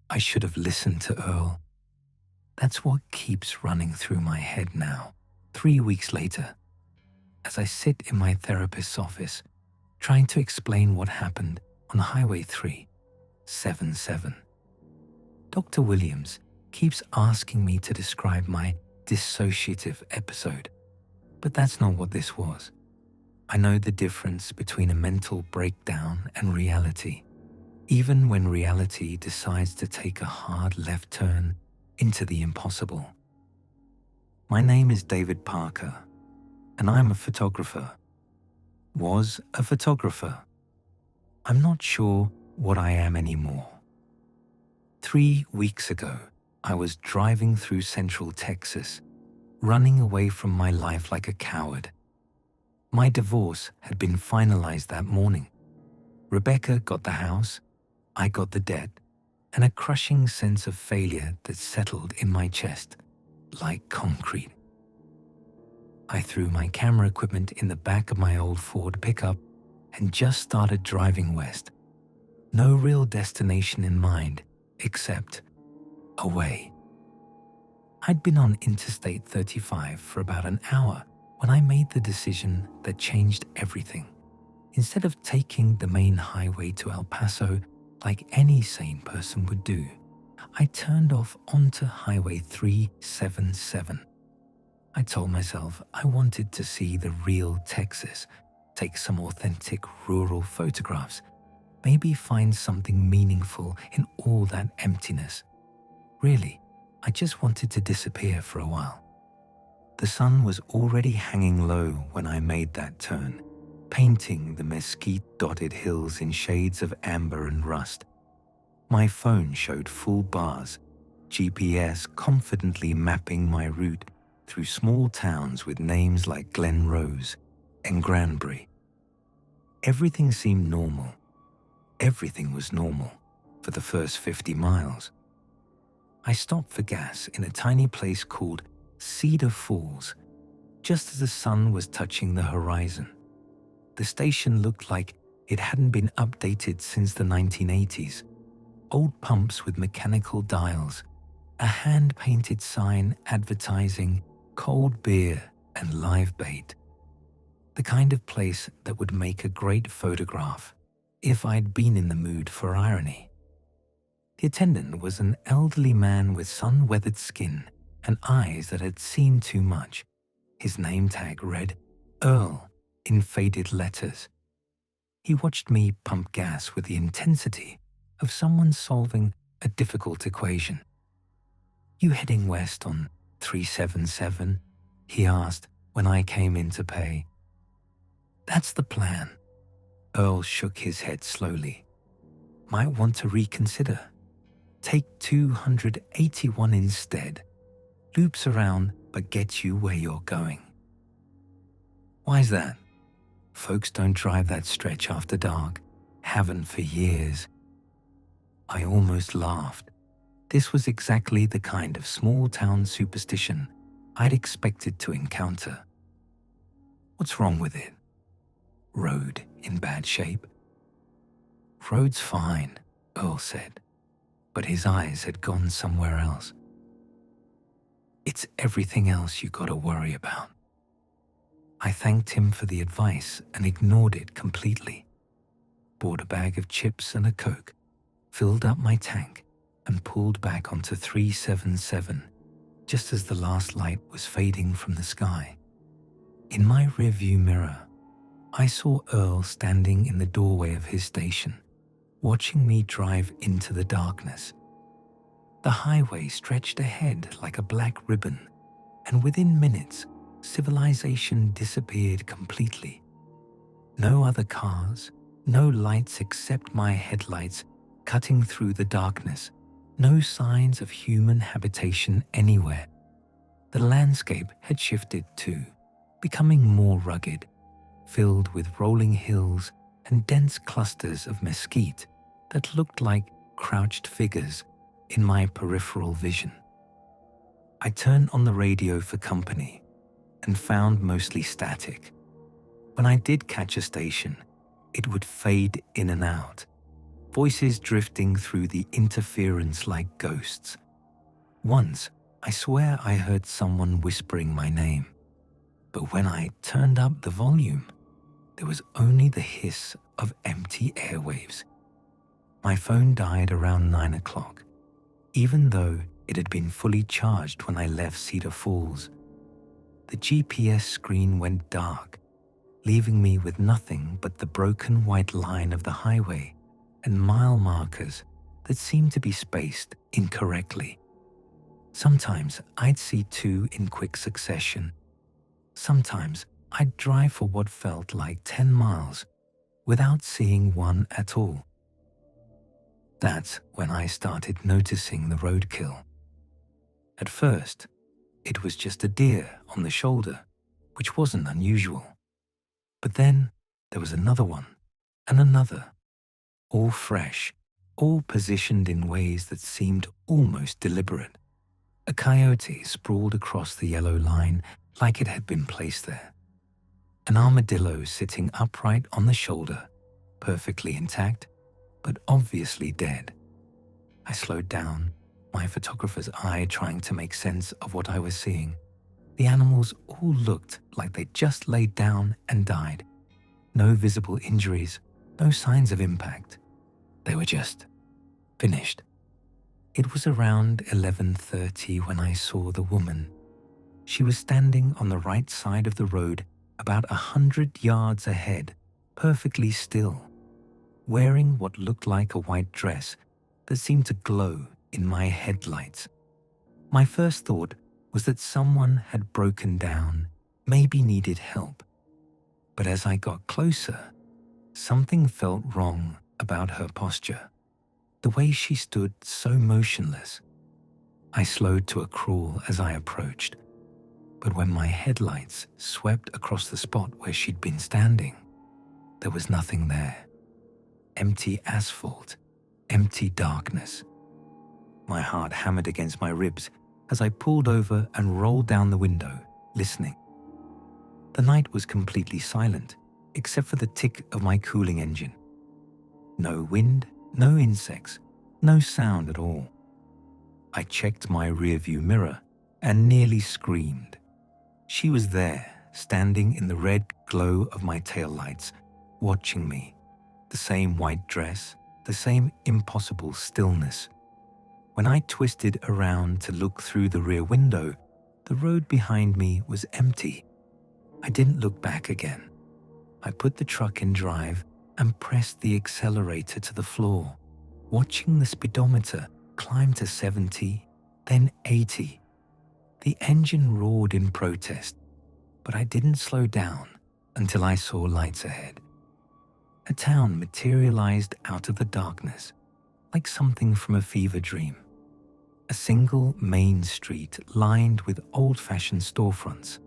I should have listened to Earl. That's what keeps running through my head now, 3 weeks later, as I sit in my therapist's office, trying to explain what happened on Highway 377. Dr. Williams keeps asking me to describe my dissociative episode, but that's not what this was. I know the difference between a mental breakdown and reality, even when reality decides to take a hard left turn into the impossible. My name is David Parker, and I'm a photographer. Was a photographer. I'm not sure what I am anymore. 3 weeks ago, I was driving through Central Texas, running away from my life like a coward. My divorce had been finalized that morning. Rebecca got the house, I got the debt, and a crushing sense of failure that settled in my chest like concrete. I threw my camera equipment in the back of my old Ford pickup and just started driving west. No real destination in mind, except away. I'd been on Interstate 35 for about an hour when I made the decision that changed everything. Instead of taking the main highway to El Paso like any sane person would do, I turned off onto Highway 377. I told myself I wanted to see the real Texas, take some authentic rural photographs, maybe find something meaningful in all that emptiness. Really, I just wanted to disappear for a while. The sun was already hanging low when I made that turn, painting the mesquite-dotted hills in shades of amber and rust. My phone showed full bars, GPS confidently mapping my route through small towns with names like Glen Rose and Granbury. Everything seemed normal. Everything was normal for the first 50 miles. I stopped for gas in a tiny place called Cedar Falls, just as the sun was touching the horizon. The station looked like it hadn't been updated since the 1980s. Old pumps with mechanical dials, a hand-painted sign advertising cold beer and live bait. The kind of place that would make a great photograph if I'd been in the mood for irony. The attendant was an elderly man with sun-weathered skin and eyes that had seen too much. His name tag read Earl in faded letters. He watched me pump gas with the intensity of someone solving a difficult equation. "You heading west on 377?" he asked when I came in to pay. "That's the plan." Earl shook his head slowly. "Might want to reconsider. Take 281 instead. Loops around but gets you where you're going." "Why's that?" "Folks don't drive that stretch after dark. Haven't for years." I almost laughed. This was exactly the kind of small-town superstition I'd expected to encounter. "What's wrong with it?" "Road in bad shape." "Road's fine," Earl said, but his eyes had gone somewhere else. "It's everything else you gotta worry about." I thanked him for the advice and ignored it completely. Bought a bag of chips and a Coke, filled up my tank, and pulled back onto 377 just as the last light was fading from the sky. In my rearview mirror, I saw Earl standing in the doorway of his station, watching me drive into the darkness. The highway stretched ahead like a black ribbon, and within minutes, civilization disappeared completely. No other cars, no lights except my headlights cutting through the darkness, no signs of human habitation anywhere. The landscape had shifted too, becoming more rugged, filled with rolling hills and dense clusters of mesquite that looked like crouched figures in my peripheral vision. I turned on the radio for company and found mostly static. When I did catch a station, it would fade in and out, voices drifting through the interference like ghosts. Once, I swear I heard someone whispering my name, but when I turned up the volume, there was only the hiss of empty airwaves. My phone died around 9 o'clock, even though it had been fully charged when I left Cedar Falls. The GPS screen went dark, leaving me with nothing but the broken white line of the highway and mile markers that seemed to be spaced incorrectly. Sometimes I'd see two in quick succession. Sometimes I'd drive for what felt like 10 miles without seeing one at all. That's when I started noticing the roadkill. At first, it was just a deer on the shoulder, which wasn't unusual. But then there was another one, and another, all fresh, all positioned in ways that seemed almost deliberate. A coyote sprawled across the yellow line like it had been placed there. An armadillo sitting upright on the shoulder, perfectly intact, but obviously dead. I slowed down, my photographer's eye trying to make sense of what I was seeing. The animals all looked like they just laid down and died. No visible injuries, no signs of impact. They were just finished. It was around 11:30 when I saw the woman. She was standing on the right side of the road, about 100 yards ahead, perfectly still, wearing what looked like a white dress that seemed to glow in my headlights. My first thought was that someone had broken down, maybe needed help. But as I got closer, something felt wrong about her posture, the way she stood so motionless. I slowed to a crawl as I approached, but when my headlights swept across the spot where she'd been standing, there was nothing there. Empty asphalt, empty darkness. My heart hammered against my ribs as I pulled over and rolled down the window, listening. The night was completely silent, except for the tick of my cooling engine. No wind, no insects, no sound at all. I checked my rearview mirror and nearly screamed. She was there, standing in the red glow of my taillights, watching me. The same white dress, the same impossible stillness. When I twisted around to look through the rear window, the road behind me was empty. I didn't look back again. I put the truck in drive and pressed the accelerator to the floor, watching the speedometer climb to 70, then 80. The engine roared in protest, but I didn't slow down until I saw lights ahead. A town materialized out of the darkness, like something from a fever dream. A single main street lined with old-fashioned storefronts,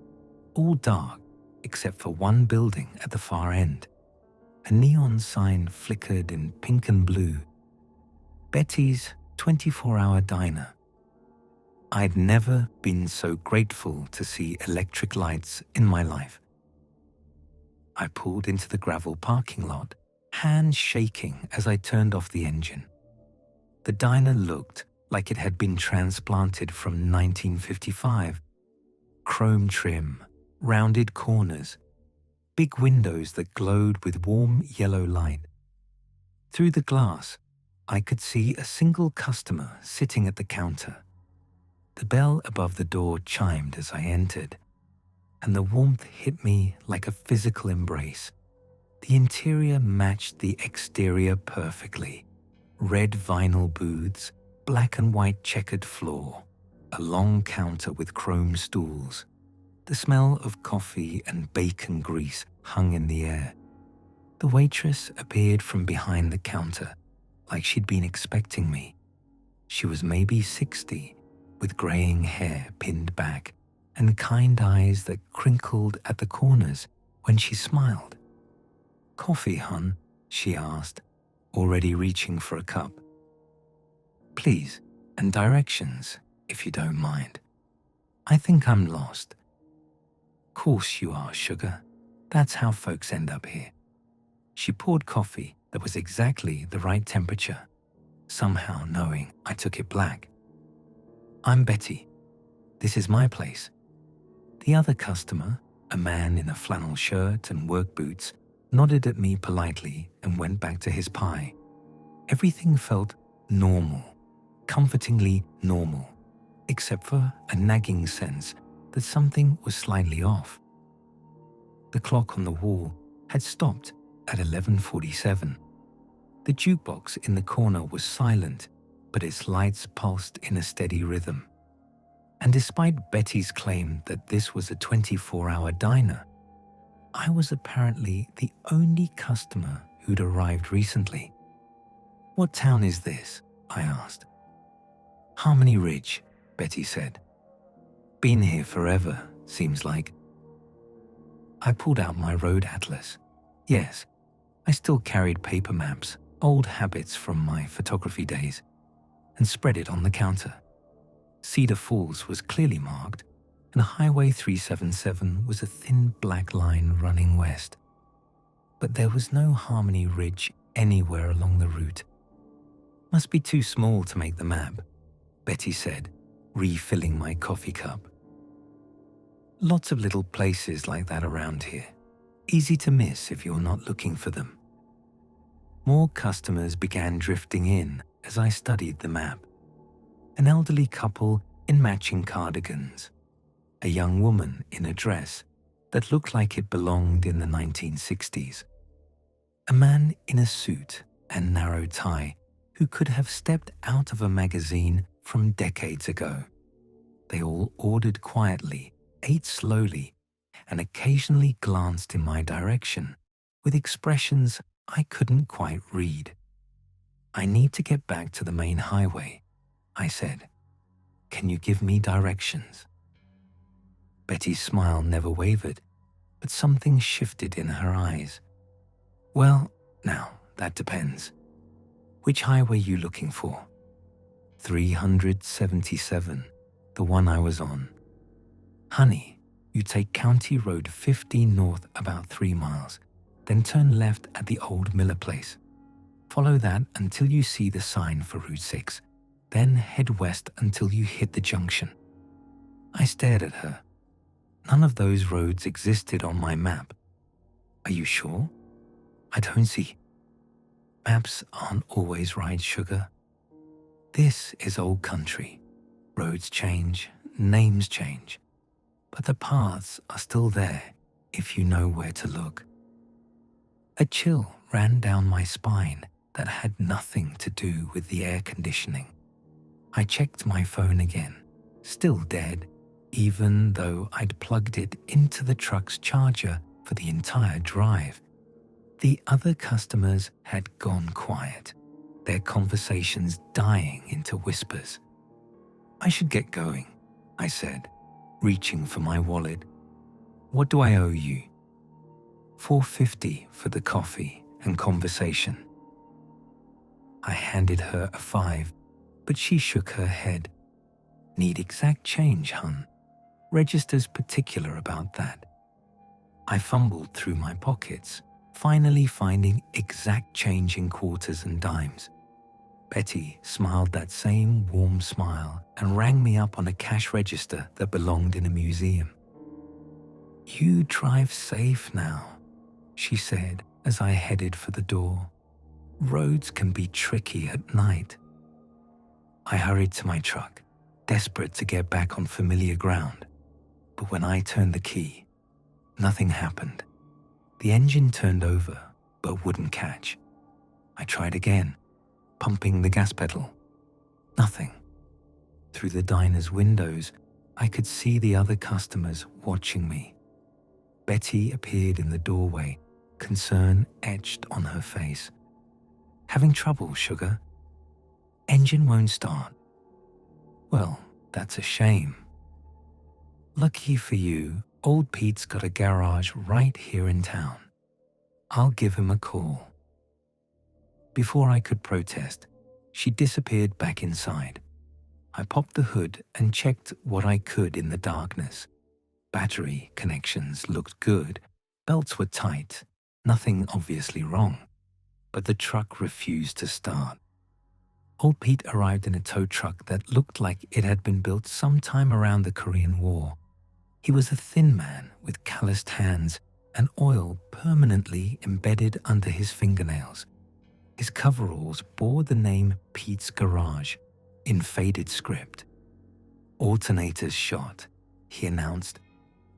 all dark except for one building at the far end. A neon sign flickered in pink and blue. Betty's 24-hour diner. I'd never been so grateful to see electric lights in my life. I pulled into the gravel parking lot, hands shaking as I turned off the engine. The diner looked like it had been transplanted from 1955. Chrome trim, rounded corners, big windows that glowed with warm yellow light. Through the glass, I could see a single customer sitting at the counter. The bell above the door chimed as I entered, and the warmth hit me like a physical embrace. The interior matched the exterior perfectly. Red vinyl booths, black and white checkered floor, a long counter with chrome stools. The smell of coffee and bacon grease hung in the air. The waitress appeared from behind the counter, like she'd been expecting me. She was maybe 60, with graying hair pinned back and kind eyes that crinkled at the corners when she smiled. "Coffee, hun?" she asked, already reaching for a cup. "Please, and directions, if you don't mind. I think I'm lost." "Course you are, sugar. That's how folks end up here." She poured coffee that was exactly the right temperature, somehow knowing I took it black. "I'm Betty. This is my place." The other customer, a man in a flannel shirt and work boots, nodded at me politely and went back to his pie. Everything felt normal, comfortingly normal, except for a nagging sense that something was slightly off. The clock on the wall had stopped at 11:47. The jukebox in the corner was silent, but its lights pulsed in a steady rhythm. And despite Betty's claim that this was a 24-hour diner, I was apparently the only customer who'd arrived recently. "What town is this?" I asked. "Harmony Ridge," Betty said. "Been here forever, seems like." I pulled out my road atlas. Yes, I still carried paper maps, old habits from my photography days, and spread it on the counter. Cedar Falls was clearly marked, and Highway 377 was a thin black line running west. But there was no Harmony Ridge anywhere along the route. "Must be too small to make the map," Betty said, refilling my coffee cup. "Lots of little places like that around here. Easy to miss if you're not looking for them." More customers began drifting in as I studied the map. An elderly couple in matching cardigans, a young woman in a dress that looked like it belonged in the 1960s, a man in a suit and narrow tie who could have stepped out of a magazine from decades ago. They all ordered quietly, ate slowly, and occasionally glanced in my direction with expressions I couldn't quite read. "I need to get back to the main highway," I said. "Can you give me directions?" Betty's smile never wavered, but something shifted in her eyes. "Well, now, that depends. Which highway you looking for?" 377, the one I was on. "Honey, you take County Road 15 north about 3 miles, then turn left at the old Miller place. Follow that until you see the sign for Route 6, then head west until you hit the junction." I stared at her. None of those roads existed on my map. "Are you sure? I don't see." "Maps aren't always right, sugar. This is old country. Roads change, names change, but the paths are still there if you know where to look." A chill ran down my spine that had nothing to do with the air conditioning. I checked my phone again, still dead, even though I'd plugged it into the truck's charger for the entire drive. The other customers had gone quiet, their conversations dying into whispers. "I should get going," I said, reaching for my wallet. "What do I owe you?" $4.50 for the coffee and conversation. I handed her a 5, but she shook her head. "Need exact change, hun. Register's particular about that." I fumbled through my pockets, finally finding exact change in quarters and dimes. Betty smiled that same warm smile and rang me up on a cash register that belonged in a museum. "You drive safe now," she said as I headed for the door. "Roads can be tricky at night." I hurried to my truck, desperate to get back on familiar ground. But when I turned the key, nothing happened. The engine turned over, but wouldn't catch. I tried again, pumping the gas pedal. Nothing. Through the diner's windows, I could see the other customers watching me. Betty appeared in the doorway, concern etched on her face. "Having trouble, sugar?" "Engine won't start." "Well, that's a shame." "Lucky for you, old Pete's got a garage right here in town. I'll give him a call." Before I could protest, she disappeared back inside. I popped the hood and checked what I could in the darkness. Battery connections looked good, belts were tight, nothing obviously wrong. but the truck refused to start. Old Pete arrived in a tow truck that looked like it had been built sometime around the Korean War. He was a thin man with calloused hands and oil permanently embedded under his fingernails. His coveralls bore the name Pete's Garage in faded script. "Alternators shot," he announced,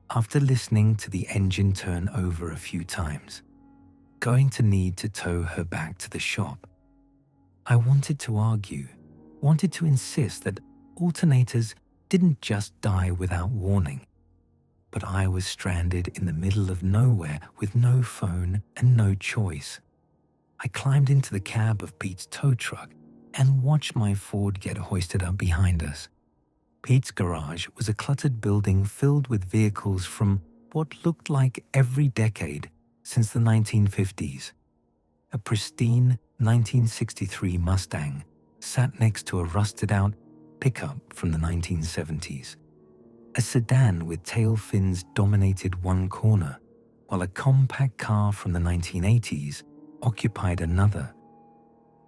after listening to the engine turn over a few times. "Going to need to tow her back to the shop." I wanted to argue, wanted to insist that alternators didn't just die without warning. But I was stranded in the middle of nowhere with no phone and no choice. I climbed into the cab of Pete's tow truck and watched my Ford get hoisted up behind us. Pete's Garage was a cluttered building filled with vehicles from what looked like every decade since the 1950s. A pristine 1963 Mustang sat next to a rusted-out pickup from the 1970s. A sedan with tail fins dominated one corner, while a compact car from the 1980s occupied another.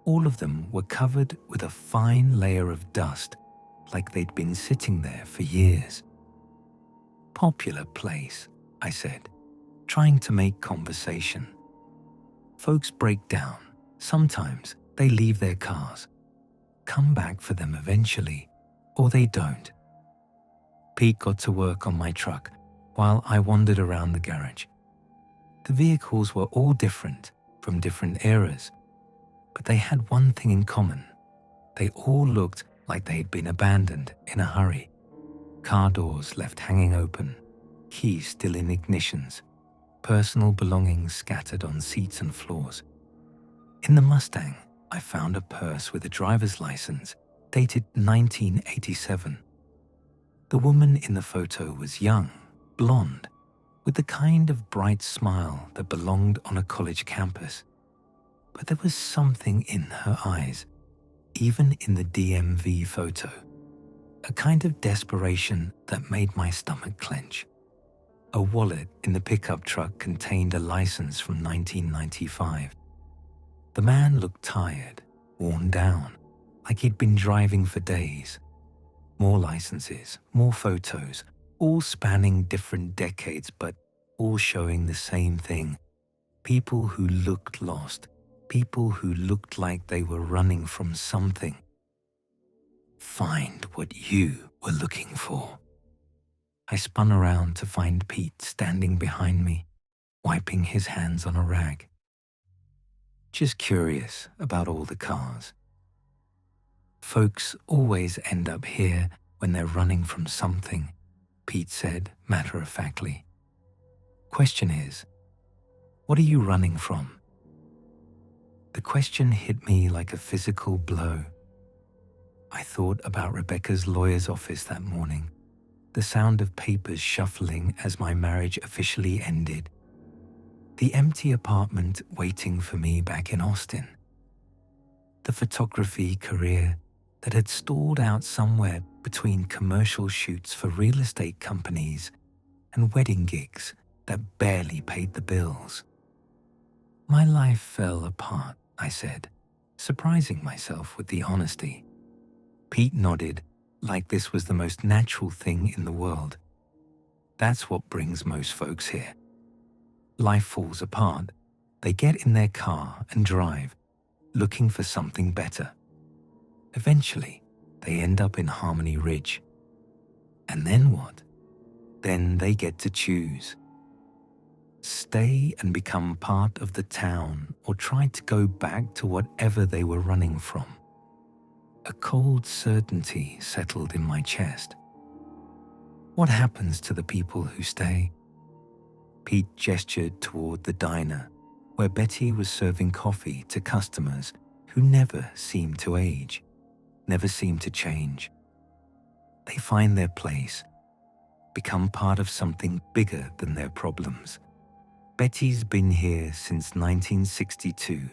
All of them were covered with a fine layer of dust, like they'd been sitting there for years. "Popular place," I said, trying to make conversation. "Folks break down. Sometimes they leave their cars. Come back for them eventually, or they don't." Pete got to work on my truck while I wandered around the garage. The vehicles were all different, from different eras, but they had one thing in common. They all looked like they had been abandoned in a hurry. Car doors left hanging open, keys still in ignitions, personal belongings scattered on seats and floors. In the Mustang, I found a purse with a driver's license dated 1987. The woman in the photo was young, blonde, with the kind of bright smile that belonged on a college campus. But there was something in her eyes, even in the DMV photo, a kind of desperation that made my stomach clench. A wallet in the pickup truck contained a license from 1995. The man looked tired, worn down, like he'd been driving for days. More licenses, more photos, all spanning different decades, but all showing the same thing. People who looked lost, people who looked like they were running from something. "Find what you were looking for." I spun around to find Pete standing behind me, wiping his hands on a rag. "Just curious about all the cars. Folks always end up here when they're running from something," Pete said matter-of-factly. "Question is, what are you running from?" The question hit me like a physical blow. I thought about Rebecca's lawyer's office that morning, the sound of papers shuffling as my marriage officially ended, the empty apartment waiting for me back in Austin, the photography career that had stalled out somewhere between commercial shoots for real estate companies and wedding gigs that barely paid the bills. My life fell apart, I said, surprising myself with the honesty. Pete nodded, like this was the most natural thing in the world. That's what brings most folks here. Life falls apart. They get in their car and drive, looking for something better. Eventually, they end up in Harmony Ridge. And then what? Then they get to choose. Stay and become part of the town, or try to go back to whatever they were running from. A cold certainty settled in my chest. What happens to the people who stay? Pete gestured toward the diner, where Betty was serving coffee to customers who never seemed to age, never seemed to change. They find their place, become part of something bigger than their problems. Betty's been here since 1962,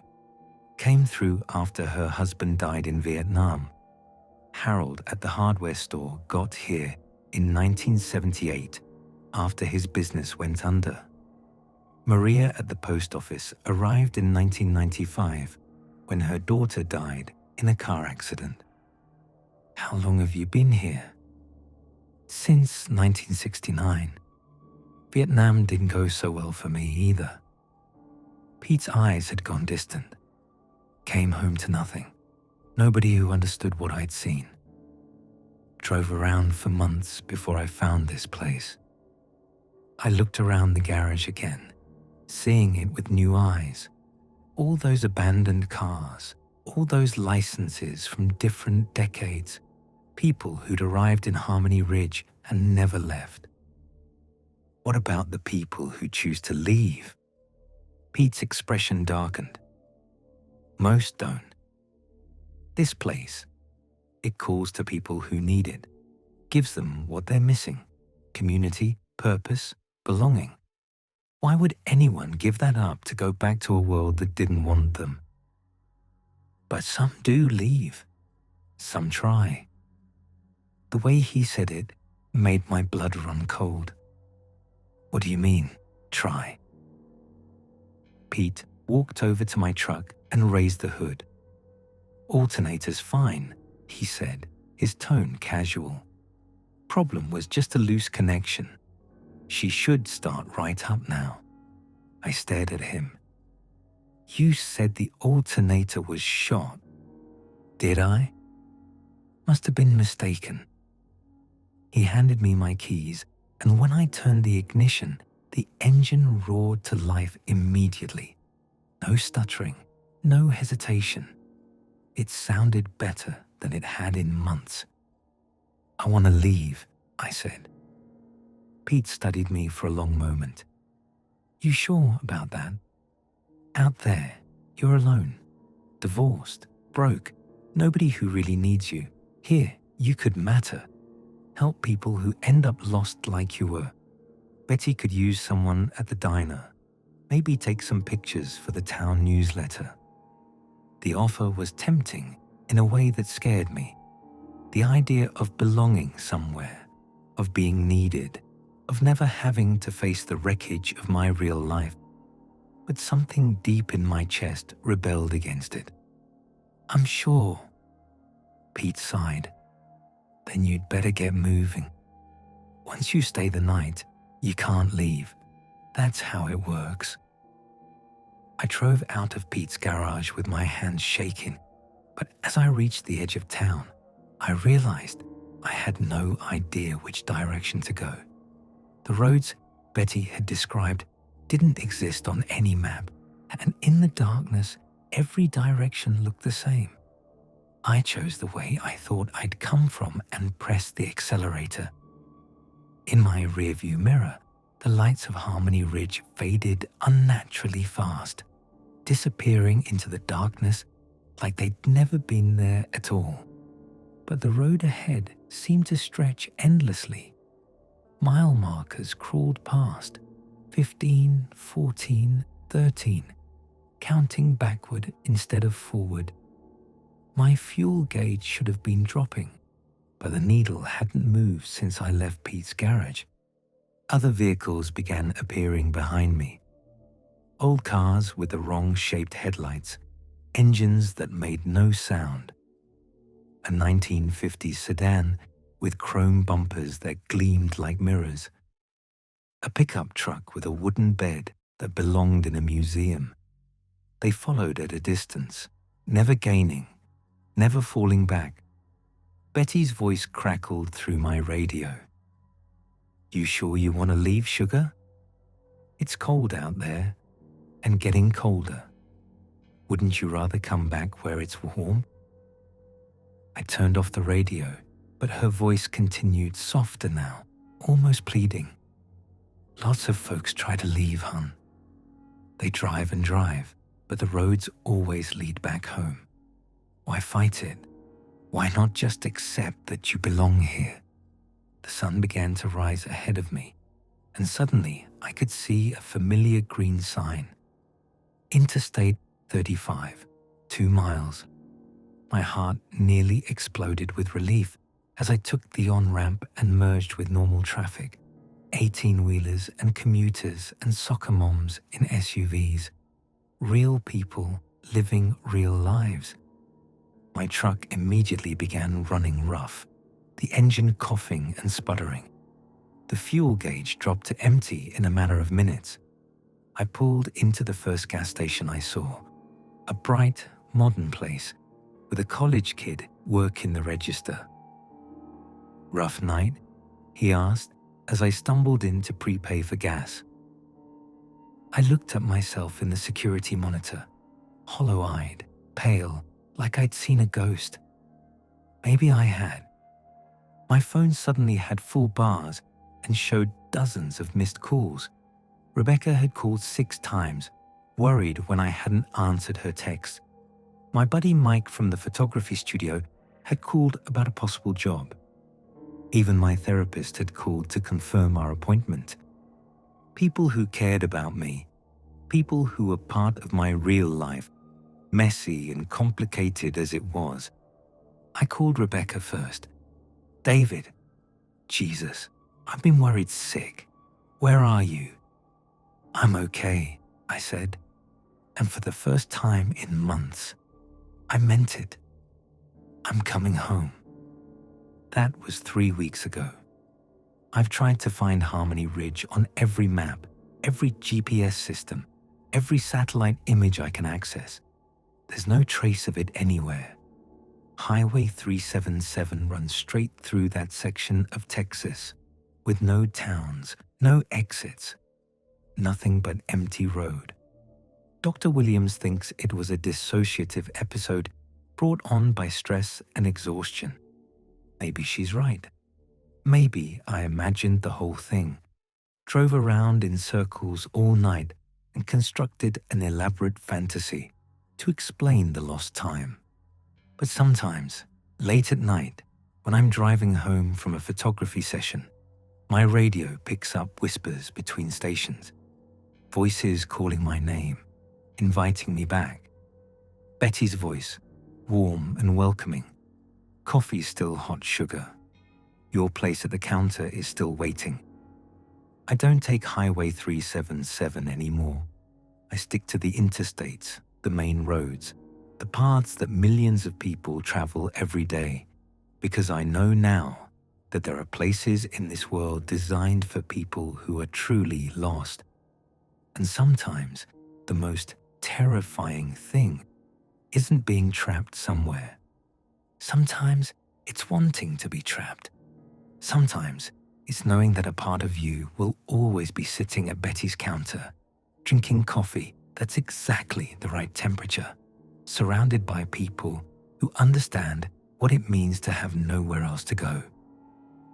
came through after her husband died in Vietnam. Harold at the hardware store got here in 1978 after his business went under. Maria at the post office arrived in 1995 when her daughter died in a car accident. How long have you been here? Since 1969. Vietnam didn't go so well for me either. Pete's eyes had gone distant. Came home to nothing. Nobody who understood what I'd seen. Drove around for months before I found this place. I looked around the garage again, seeing it with new eyes. All those abandoned cars, all those licenses from different decades, people who'd arrived in Harmony Ridge and never left. What about the people who choose to leave? Pete's expression darkened. Most don't. This place, it calls to people who need it, gives them what they're missing: community, purpose, belonging. Why would anyone give that up to go back to a world that didn't want them? But some do leave. Some try. The way he said it made my blood run cold. What do you mean, try? Pete walked over to my truck and raised the hood. Alternator's fine, he said, his tone casual. Problem was just a loose connection. She should start right up now. I stared at him. You said the alternator was shot. Did I? Must have been mistaken. He handed me my keys, and when I turned the ignition, the engine roared to life immediately. No stuttering, no hesitation. It sounded better than it had in months. I want to leave, I said. Pete studied me for a long moment. You sure about that? Out there, you're alone, divorced, broke, nobody who really needs you. Here, you could matter. Help people who end up lost like you were. Betty could use someone at the diner. Maybe take some pictures for the town newsletter. The offer was tempting in a way that scared me. The idea of belonging somewhere, of being needed, of never having to face the wreckage of my real life. But something deep in my chest rebelled against it. I'm sure. Pete sighed. Then you'd better get moving. Once you stay the night, you can't leave. That's how it works. I drove out of Pete's garage with my hands shaking, but as I reached the edge of town, I realized I had no idea which direction to go. The roads Betty had described didn't exist on any map, and in the darkness, every direction looked the same. I chose the way I thought I'd come from and pressed the accelerator. In my rearview mirror, the lights of Harmony Ridge faded unnaturally fast, disappearing into the darkness like they'd never been there at all. But the road ahead seemed to stretch endlessly. Mile markers crawled past, 15, 14, 13, counting backward instead of forward. My fuel gauge should have been dropping, but the needle hadn't moved since I left Pete's garage. Other vehicles began appearing behind me. Old cars with the wrong-shaped headlights, engines that made no sound. A 1950s sedan with chrome bumpers that gleamed like mirrors. A pickup truck with a wooden bed that belonged in a museum. They followed at a distance, never gaining, never falling back. Betty's voice crackled through my radio. You sure you want to leave, sugar? It's cold out there, and getting colder. Wouldn't you rather come back where it's warm? I turned off the radio, but her voice continued softer now, almost pleading. Lots of folks try to leave, hon. They drive and drive, but the roads always lead back home. Why fight it? Why not just accept that you belong here? The sun began to rise ahead of me, and suddenly I could see a familiar green sign. Interstate 35, 2 miles. My heart nearly exploded with relief as I took the on-ramp and merged with normal traffic. 18-wheelers and commuters and soccer moms in SUVs. Real people living real lives. My truck immediately began running rough, the engine coughing and sputtering. The fuel gauge dropped to empty in a matter of minutes. I pulled into the first gas station I saw, a bright, modern place with a college kid working the register. "Rough night?" he asked as I stumbled in to prepay for gas. I looked at myself in the security monitor, hollow-eyed, pale, like I'd seen a ghost. Maybe I had. My phone suddenly had full bars and showed dozens of missed calls. Rebecca had called 6 times, worried when I hadn't answered her texts. My buddy Mike from the photography studio had called about a possible job. Even my therapist had called to confirm our appointment. People who cared about me, people who were part of my real life, messy and complicated as it was. I called Rebecca first. "David, Jesus, I've been worried sick. Where are you?" "I'm okay," I said. And for the first time in months, I meant it. "I'm coming home." That was 3 weeks ago. I've tried to find Harmony Ridge on every map, every GPS system, every satellite image I can access. There's no trace of it anywhere. Highway 377 runs straight through that section of Texas, with no towns, no exits, nothing but empty road. Dr. Williams thinks it was a dissociative episode brought on by stress and exhaustion. Maybe she's right. Maybe I imagined the whole thing, drove around in circles all night and constructed an elaborate fantasy to explain the lost time. But sometimes, late at night, when I'm driving home from a photography session, my radio picks up whispers between stations, voices calling my name, inviting me back. Betty's voice, warm and welcoming. "Coffee's still hot, sugar. Your place at the counter is still waiting." I don't take Highway 377 anymore. I stick to the interstates, the main roads, the paths that millions of people travel every day, because I know now that there are places in this world designed for people who are truly lost. And sometimes the most terrifying thing isn't being trapped somewhere. Sometimes it's wanting to be trapped. Sometimes it's knowing that a part of you will always be sitting at Betty's counter, drinking coffee that's exactly the right temperature, surrounded by people who understand what it means to have nowhere else to go.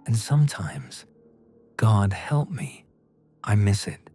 And sometimes, God help me, I miss it.